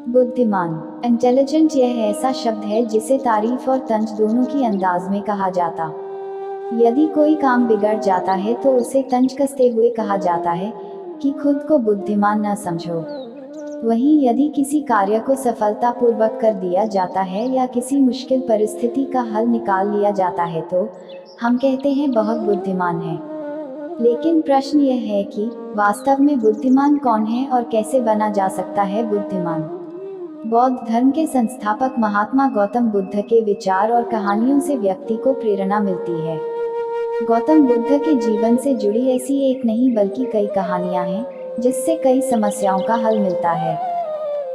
बुद्धिमान, इंटेलिजेंट यह ऐसा शब्द है जिसे तारीफ और तंज दोनों की अंदाज में कहा जाता। यदि कोई काम बिगड़ जाता है तो उसे तंज कसते हुए कहा जाता है कि खुद को बुद्धिमान न समझो। वहीं यदि किसी कार्य को सफलतापूर्वक कर दिया जाता है या किसी मुश्किल परिस्थिति का हल निकाल लिया जाता है तो हम कहते हैं बहुत बुद्धिमान है। लेकिन प्रश्न यह है कि वास्तव में बुद्धिमान कौन है और कैसे बना जा सकता है बुद्धिमान। बौद्ध धर्म के संस्थापक महात्मा गौतम बुद्ध के विचार और कहानियों से व्यक्ति को प्रेरणा मिलती है। गौतम बुद्ध के जीवन से जुड़ी ऐसी एक नहीं बल्कि कई कहानियां हैं जिससे कई समस्याओं का हल मिलता है।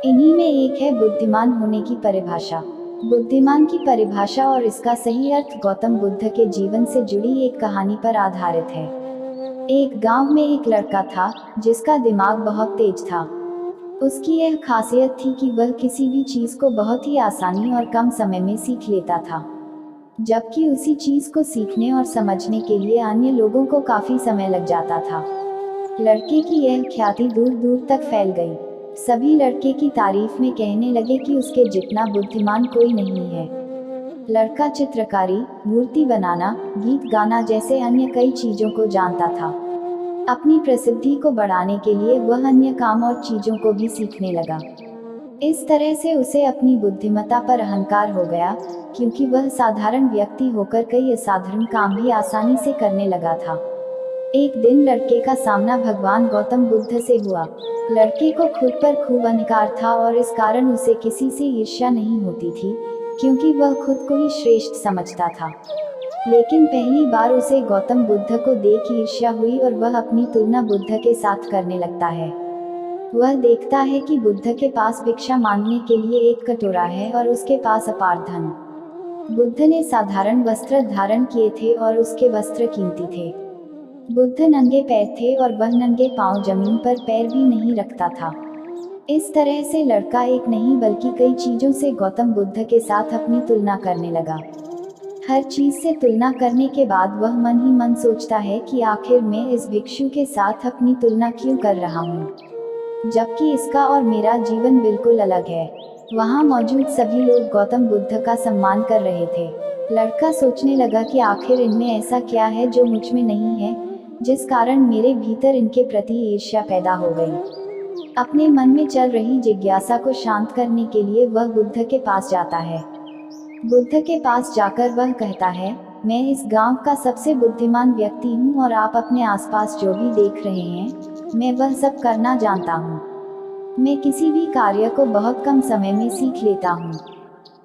इन्हीं में एक है बुद्धिमान होने की परिभाषा। बुद्धिमान की परिभाषा और इसका सही अर्थ गौतम बुद्ध के जीवन से जुड़ी एक कहानी पर आधारित है। एक गांव में एक लड़का था जिसका दिमाग बहुत तेज था। उसकी यह खासियत थी कि वह किसी भी चीज को बहुत ही आसानी और कम समय में सीख लेता था, जबकि उसी चीज को सीखने और समझने के लिए अन्य लोगों को काफी समय लग जाता था। लड़के की यह ख्याति दूर दूर तक फैल गई। सभी लड़के की तारीफ में कहने लगे कि उसके जितना बुद्धिमान कोई नहीं है। लड़का चित्रकारी, मूर्ति बनाना, गीत गाना जैसे अन्य कई चीजों को जानता था। अपनी प्रसिद्धि को बढ़ाने के लिए वह अन्य काम और चीजों को भी सीखने लगा। इस तरह से उसे अपनी बुद्धिमत्ता पर अहंकार हो गया, क्योंकि वह साधारण व्यक्ति होकर कई असाधारण काम भी आसानी से करने लगा था। एक दिन लड़के का सामना भगवान गौतम बुद्ध से हुआ। लड़के को खुद पर खूब अहंकार था और इस कारण उसे किसी से ईर्ष्या नहीं होती थी, क्योंकि वह खुद को ही श्रेष्ठ समझता था। लेकिन पहली बार उसे गौतम बुद्ध को देख ईर्ष्या हुई और वह अपनी तुलना बुद्ध के साथ करने लगता है। वह देखता है कि बुद्ध के पास भिक्षा मांगने के लिए एक कटोरा है और उसके पास अपार धन। बुद्ध ने साधारण वस्त्र धारण किए थे और उसके वस्त्र कीमती थे। बुद्ध नंगे पैर थे और वह नंगे पांव जमीन पर पैर भी नहीं रखता था। इस तरह से लड़का एक नहीं बल्कि कई चीजों से गौतम बुद्ध के साथ अपनी तुलना करने लगा। हर चीज से तुलना करने के बाद वह मन ही मन सोचता है कि आखिर मैं इस भिक्षु के साथ अपनी तुलना क्यों कर रहा हूँ, जबकि इसका और मेरा जीवन बिल्कुल अलग है। वहाँ मौजूद सभी लोग गौतम बुद्ध का सम्मान कर रहे थे। लड़का सोचने लगा कि आखिर इनमें ऐसा क्या है जो मुझ में नहीं है, जिस कारण मेरे भीतर इनके प्रति ईर्ष्या पैदा हो गई। अपने मन में चल रही जिज्ञासा को शांत करने के लिए वह बुद्ध के पास जाता है। बुद्ध के पास जाकर वह कहता है, मैं इस गांव का सबसे बुद्धिमान व्यक्ति हूँ और आप अपने आसपास जो भी देख रहे हैं मैं वह सब करना जानता हूँ। मैं किसी भी कार्य को बहुत कम समय में सीख लेता हूँ,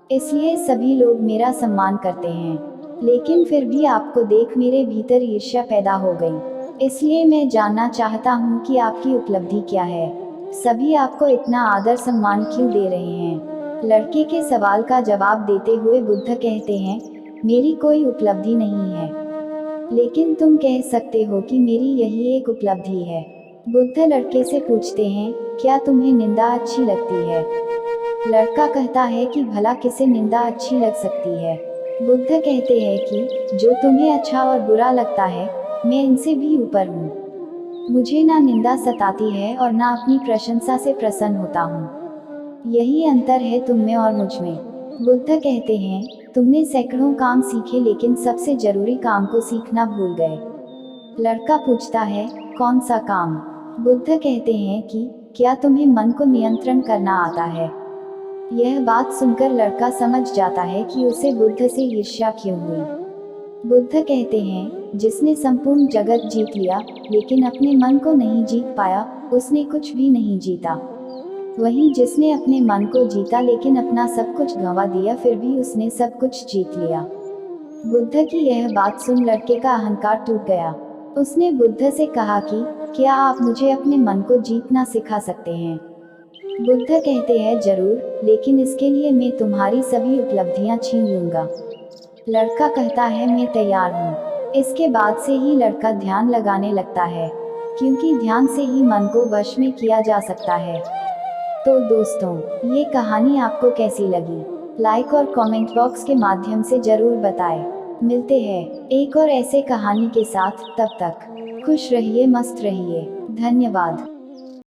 इसलिए सभी लोग मेरा सम्मान करते हैं। लेकिन फिर भी आपको देख मेरे भीतर ईर्ष्या पैदा हो गई। इसलिए मैं जानना चाहता हूँ कि आपकी उपलब्धि क्या है। सभी आपको इतना आदर सम्मान क्यों दे रहे हैं। लड़के के सवाल का जवाब देते हुए बुद्ध कहते हैं, मेरी कोई उपलब्धि नहीं है, लेकिन तुम कह सकते हो कि मेरी यही एक उपलब्धि है। बुद्ध लड़के से पूछते हैं, क्या तुम्हें निंदा अच्छी लगती है। लड़का कहता है कि भला किसे निंदा अच्छी लग सकती है। बुद्ध कहते हैं कि जो तुम्हें अच्छा और बुरा लगता है मैं इनसे भी ऊपर हूँ। मुझे ना निंदा सताती है और ना अपनी प्रशंसा से प्रसन्न होता हूँ। यही अंतर है तुम में और मुझ में। बुद्ध कहते हैं, तुमने सैकड़ों काम सीखे लेकिन सबसे जरूरी काम को सीखना भूल गए। लड़का पूछता है, कौन सा काम। बुद्ध कहते हैं कि क्या तुम्हें मन को नियंत्रण करना आता है। यह बात सुनकर लड़का समझ जाता है कि उसे बुद्ध से ईर्ष्या क्यों हुई। बुद्ध कहते हैं, जिसने संपूर्ण जगत जीत लिया लेकिन अपने मन को नहीं जीत पाया उसने कुछ भी नहीं जीता। वहीं जिसने अपने मन को जीता लेकिन अपना सब कुछ गंवा दिया फिर भी उसने सब कुछ जीत लिया। बुद्ध की यह बात सुन लड़के का अहंकार टूट गया। उसने बुद्ध से कहा कि क्या आप मुझे अपने मन को जीतना सिखा सकते हैं। बुद्ध कहते हैं, जरूर, लेकिन इसके लिए मैं तुम्हारी सभी उपलब्धियां छीन लूंगा। लड़का कहता है, मैं तैयार हूँ। इसके बाद से ही लड़का ध्यान लगाने लगता है, क्योंकि ध्यान से ही मन को वश में किया जा सकता है। तो दोस्तों, ये कहानी आपको कैसी लगी, लाइक और कमेंट बॉक्स के माध्यम से जरूर बताएं। मिलते हैं एक और ऐसे कहानी के साथ, तब तक खुश रहिए, मस्त रहिए। धन्यवाद।